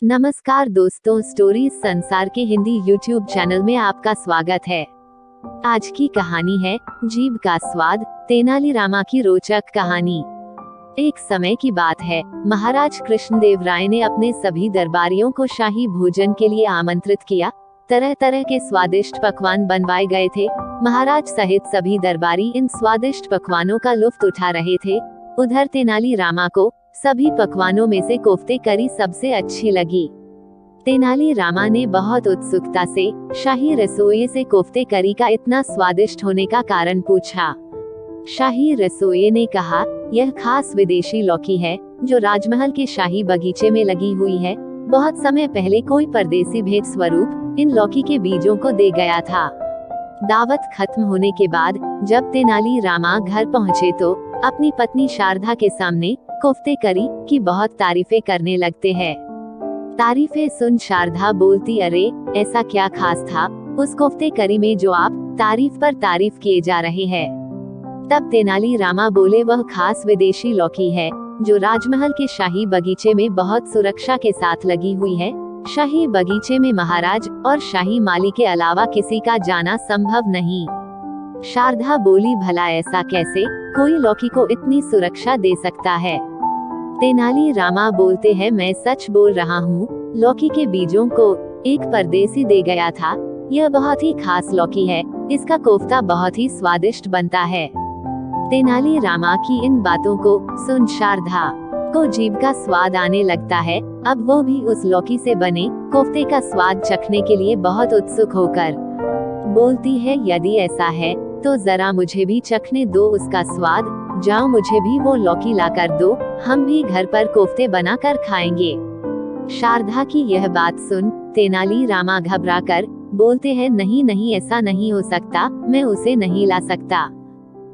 नमस्कार दोस्तों, स्टोरीज संसार के हिंदी यूट्यूब चैनल में आपका स्वागत है। आज की कहानी है जीभ का स्वाद, तेनालीरामा की रोचक कहानी। एक समय की बात है, महाराज कृष्णदेव राय ने अपने सभी दरबारियों को शाही भोजन के लिए आमंत्रित किया। तरह तरह के स्वादिष्ट पकवान बनवाए गए थे। महाराज सहित सभी दरबारी इन स्वादिष्ट पकवानों का लुत्फ उठा रहे थे। उधर तेनालीरामा को सभी पकवानों में से कोफ्ते करी सबसे अच्छी लगी। तेनालीरामा ने बहुत उत्सुकता से शाही रसोइये से कोफ्ते करी का इतना स्वादिष्ट होने का कारण पूछा। शाही रसोइये ने कहा, यह खास विदेशी लौकी है जो राजमहल के शाही बगीचे में लगी हुई है। बहुत समय पहले कोई परदेसी भेंट स्वरूप इन लौकी के बीजों को दे गया था। दावत खत्म होने के बाद जब तेनालीरामा घर पहुँचे तो अपनी पत्नी शारदा के सामने कोफ्ते करी की बहुत तारीफें करने लगते हैं। तारीफें सुन शारदा बोलती, अरे ऐसा क्या खास था उस कोफ्ते करी में जो आप तारीफ पर तारीफ किए जा रहे हैं। तब तेनालीरामा बोले, वह खास विदेशी लौकी है जो राजमहल के शाही बगीचे में बहुत सुरक्षा के साथ लगी हुई है। शाही बगीचे में महाराज और शाही माली के अलावा किसी का जाना संभव नहीं। शारदा बोली, भला ऐसा कैसे कोई लौकी को इतनी सुरक्षा दे सकता है। तेनालीरामा बोलते हैं, मैं सच बोल रहा हूँ। लौकी के बीजों को एक परदेसी दे गया था। यह बहुत ही खास लौकी है, इसका कोफ्ता बहुत ही स्वादिष्ट बनता है। तेनालीरामा की इन बातों को सुन शारदा को जीभ का स्वाद आने लगता है। अब वो भी उस लौकी से बने कोफ्ते का स्वाद चखने के लिए बहुत उत्सुक होकर बोलती है, यदि ऐसा है तो जरा मुझे भी चखने दो उसका स्वाद। जाओ, मुझे भी वो लौकी ला कर दो, हम भी घर पर कोफ्ते बना कर खाएंगे। शारदा की यह बात सुन तेनालीरामा घबरा कर बोलते हैं, नहीं नहीं, ऐसा नहीं हो सकता, मैं उसे नहीं ला सकता।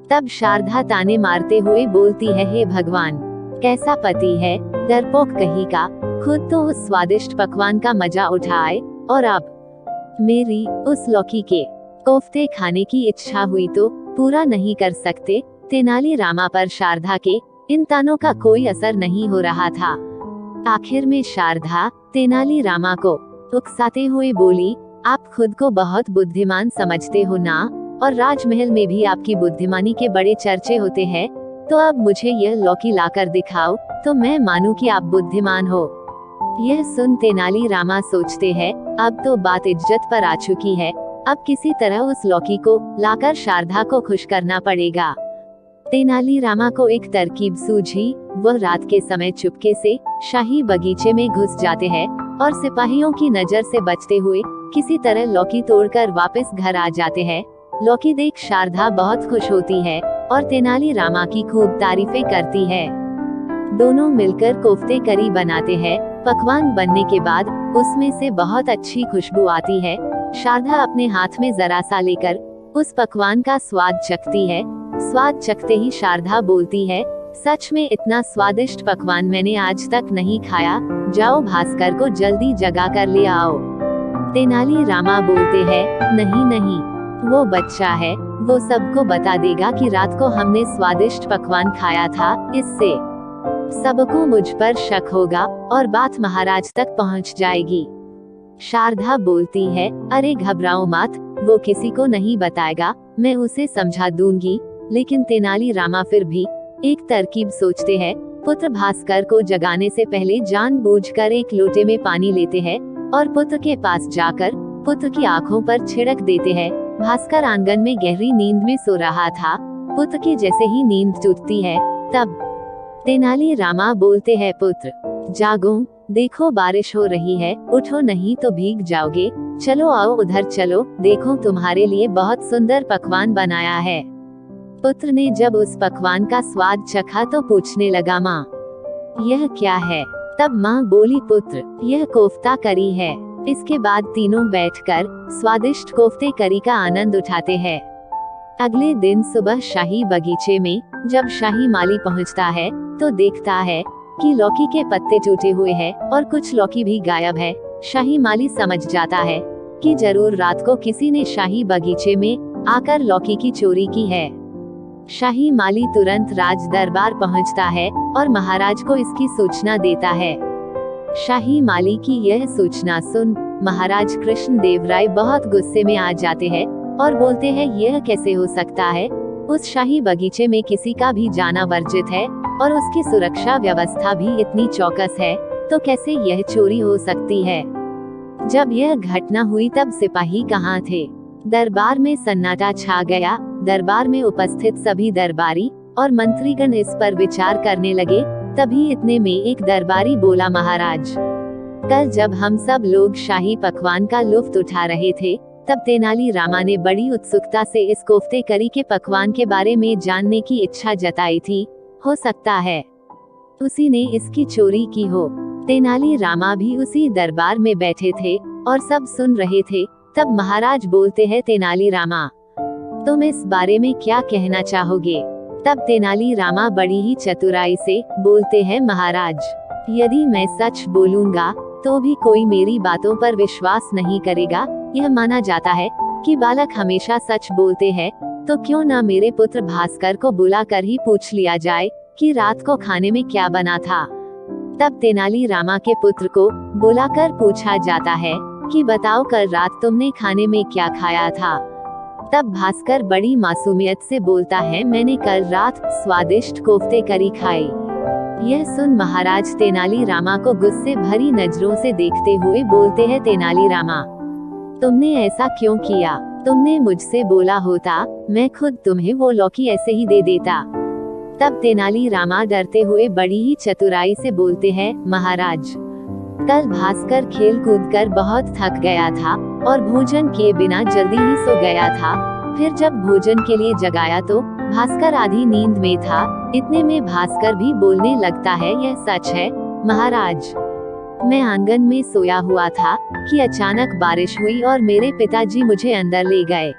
तब शारदा ताने मारते हुए बोलती है, हे भगवान, कैसा पति है, डरपोक कहीं का, खुद तो उस स्वादिष्ट पकवान का मजा उठाए और अब मेरी उस लौकी के कोफ्ते खाने की इच्छा हुई तो पूरा नहीं कर सकते। तेनालीरामा पर शारदा के इन तानों का कोई असर नहीं हो रहा था। आखिर में शारदा तेनालीरामा को उकसाते हुए बोली, आप खुद को बहुत बुद्धिमान समझते हो ना, और राजमहल में भी आपकी बुद्धिमानी के बड़े चर्चे होते हैं। तो अब मुझे यह लौकी लाकर दिखाओ तो मैं मानूं कि आप बुद्धिमान हो। यह सुन तेनालीरामा सोचते हैं, अब तो बात इज्जत पर आ चुकी है, अब किसी तरह उस लौकी को लाकर शारदा को खुश करना पड़ेगा। तेनालीरामा को एक तरकीब सूझी। वह रात के समय चुपके से शाही बगीचे में घुस जाते हैं और सिपाहियों की नजर से बचते हुए किसी तरह लौकी तोड़कर वापस घर आ जाते हैं। लौकी देख शारदा बहुत खुश होती है और तेनालीरामा की खूब तारीफें करती है। दोनों मिलकर कोफ्ते करी बनाते हैं। पकवान बनने के बाद उसमें से बहुत अच्छी खुशबू आती है। शारदा अपने हाथ में जरा सा लेकर उस पकवान का स्वाद चखती है। स्वाद चखते ही शारदा बोलती है, सच में इतना स्वादिष्ट पकवान मैंने आज तक नहीं खाया। जाओ, भास्कर को जल्दी जगा कर ले आओ। तेनालीरामा बोलते हैं, नहीं नहीं, वो बच्चा है, वो सबको बता देगा कि रात को हमने स्वादिष्ट पकवान खाया था। इससे सबको मुझ पर शक होगा और बात महाराज तक पहुंच जाएगी। शारदा बोलती है, अरे घबराओ मत, वो किसी को नहीं बताएगा, मैं उसे समझा दूंगी। लेकिन तेनालीरामा फिर भी एक तरकीब सोचते हैं। पुत्र भास्कर को जगाने से पहले जानबूझकर एक लोटे में पानी लेते हैं और पुत्र के पास जाकर पुत्र की आंखों पर छिड़क देते हैं। भास्कर आंगन में गहरी नींद में सो रहा था। पुत्र की जैसे ही नींद टूटती है तब तेनालीरामा बोलते हैं, पुत्र जागो, देखो बारिश हो रही है, उठो नहीं तो भीग जाओगे। चलो आओ उधर चलो, देखो तुम्हारे लिए बहुत सुंदर पकवान बनाया है। पुत्र ने जब उस पकवान का स्वाद चखा तो पूछने लगा, माँ यह क्या है। तब माँ बोली, पुत्र यह कोफ्ता करी है। इसके बाद तीनों बैठकर स्वादिष्ट कोफ्ते करी का आनंद उठाते हैं। अगले दिन सुबह शाही बगीचे में जब शाही माली पहुँचता है तो देखता है कि लौकी के पत्ते टूटे हुए हैं और कुछ लौकी भी गायब है। शाही माली समझ जाता है कि जरूर रात को किसी ने शाही बगीचे में आकर लौकी की चोरी की है। शाही माली तुरंत राज दरबार पहुंचता है और महाराज को इसकी सूचना देता है। शाही माली की यह सूचना सुन महाराज कृष्ण देव राय बहुत गुस्से में आ जाते हैं और बोलते हैं यह कैसे हो सकता है। उस शाही बगीचे में किसी का भी जाना वर्जित है और उसकी सुरक्षा व्यवस्था भी इतनी चौकस है, तो कैसे यह चोरी हो सकती है। जब यह घटना हुई तब सिपाही कहाँ थे। दरबार में सन्नाटा छा गया। दरबार में उपस्थित सभी दरबारी और मंत्रीगण इस पर विचार करने लगे। तभी इतने में एक दरबारी बोला, महाराज, कल जब हम सब लोग शाही पकवान का लुत्फ उठा रहे थे तब तेनाली रामा ने बड़ी उत्सुकता से इस कोफ्ते करी के पकवान के बारे में जानने की इच्छा जताई थी। हो सकता है उसी ने इसकी चोरी की हो। तेनाली रामा भी उसी दरबार में बैठे थे और सब सुन रहे थे। तब महाराज बोलते हैं, तेनाली रामा, तुम इस बारे में क्या कहना चाहोगे। तब तेनाली रामा बड़ी ही चतुराई से बोलते हैं, महाराज, यदि मैं सच बोलूंगा तो भी कोई मेरी बातों पर विश्वास नहीं करेगा। यह माना जाता है कि बालक हमेशा सच बोलते हैं, तो क्यों न मेरे पुत्र भास्कर को बुलाकर ही पूछ लिया जाए कि रात को खाने में क्या बना था। तब तेनाली रामा के पुत्र को बुलाकर पूछा जाता है कि बताओ कल रात तुमने खाने में क्या खाया था। तब भास्कर बड़ी मासूमियत से बोलता है, मैंने कल रात स्वादिष्ट कोफ्ते करी खाई। यह सुन महाराज तेनाली रामा को गुस्से भरी नजरों से देखते हुए बोलते हैं, तेनाली रामा, तुमने ऐसा क्यों किया। तुमने मुझसे बोला होता, मैं खुद तुम्हें वो लौकी ऐसे ही दे देता। तब तेनाली रामा डरते हुए बड़ी ही चतुराई से बोलते हैं, महाराज, कल भास्कर खेल कूद कर बहुत थक गया था और भोजन किए बिना जल्दी ही सो गया था। फिर जब भोजन के लिए जगाया तो भास्कर आधी नींद में था। इतने में भास्कर भी बोलने लगता है, यह सच है महाराज, मैं आंगन में सोया हुआ था कि अचानक बारिश हुई और मेरे पिताजी मुझे अंदर ले गए।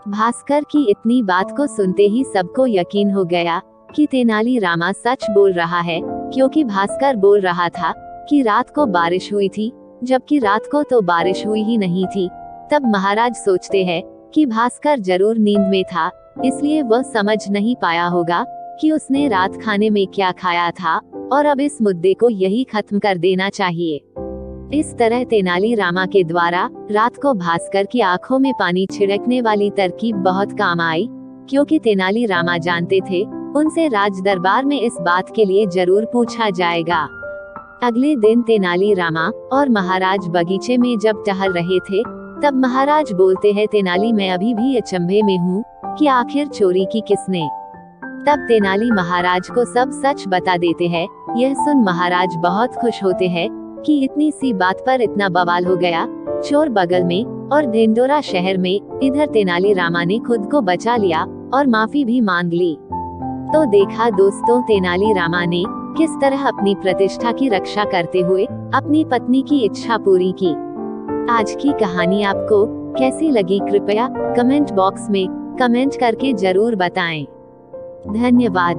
भास्कर की इतनी बात को सुनते ही सबको यकीन हो गया कि तेनाली रामा सच बोल रहा है, क्योंकि भास्कर बोल रहा था कि रात को बारिश हुई थी, जबकि रात को तो बारिश हुई ही नहीं थी। तब महाराज सोचते हैं कि भास्कर जरूर नींद में था, इसलिए वह समझ नहीं पाया होगा कि उसने रात खाने में क्या खाया था और अब इस मुद्दे को यही खत्म कर देना चाहिए। इस तरह तेनाली रामा के द्वारा रात को भास्कर की आंखों में पानी छिड़कने वाली तरकीब बहुत काम आई, क्योंकि तेनाली रामा जानते थे उनसे राज दरबार में इस बात के लिए जरूर पूछा जाएगा। अगले दिन तेनाली रामा और महाराज बगीचे में जब टहल रहे थे तब महाराज बोलते हैं, तेनाली, मैं अभी भी अचंभे में हूँ कि आखिर चोरी की किसने। तब तेनाली महाराज को सब सच बता देते हैं। यह सुन महाराज बहुत खुश होते हैं कि इतनी सी बात पर इतना बवाल हो गया। चोर बगल में और ढिंढोरा शहर में, इधर तेनाली रामा ने खुद को बचा लिया और माफी भी मांग ली। तो देखा दोस्तों, तेनाली रामा ने किस तरह अपनी प्रतिष्ठा की रक्षा करते हुए अपनी पत्नी की इच्छा पूरी की। आज की कहानी आपको कैसी लगी, कृपया कमेंट बॉक्स में कमेंट करके जरूर बताएं। धन्यवाद।